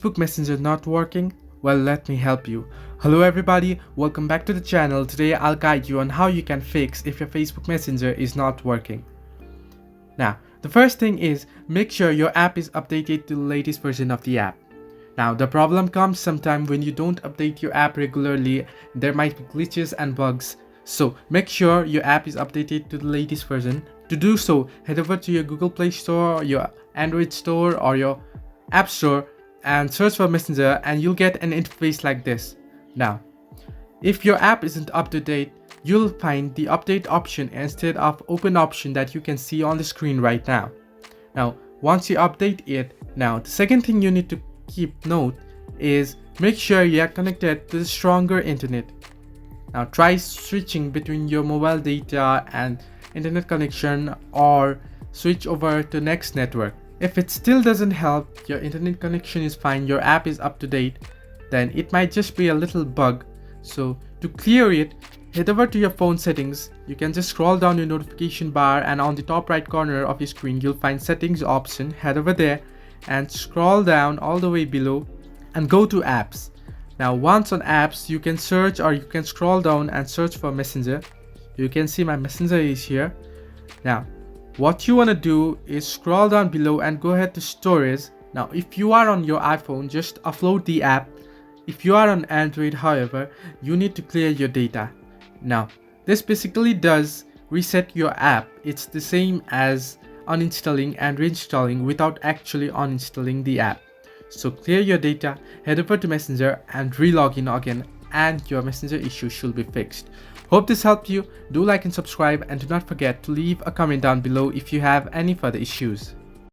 Facebook Messenger not working? Well, let me help you. Hello everybody, welcome back to the channel. Today I'll guide you on how you can fix if your Facebook Messenger is not working. Now, the first thing is make sure your app is updated to the latest version of the app. Now, the problem comes sometime when you don't update your app regularly. There might be glitches and bugs. So make sure your app is updated to the latest version. To do so, head over to your Google Play Store, your Android Store or your App Store and search for Messenger and you'll get an interface like this. Now, if your app isn't up to date, you'll find the update option instead of open option that you can see on the screen right now. Now, once you update it, the second thing you need to keep note is make sure you are connected to the stronger internet. Now, try switching between your mobile data and internet connection or switch over to next network. If it still doesn't help, your internet connection is fine, your app is up to date, then it might just be a little bug. So to clear it, head over to your phone settings. You can just scroll down your notification bar and on the top right corner of your screen, you'll find settings option. Head over there and scroll down all the way below and go to apps. Now once on apps, you can search or you can scroll down and search for Messenger. You can see my Messenger is here. Now, what you want to do is scroll down below and go ahead to storage. Now, if you are on your iPhone, just upload the app. If you are on Android, however, you need to clear your data. Now, this basically does reset your app. It's the same as uninstalling and reinstalling without actually uninstalling the app. So clear your data, head over to Messenger and re-log in again and your Messenger issue should be fixed. Hope this helped you. Do like and subscribe and do not forget to leave a comment down below if you have any further issues.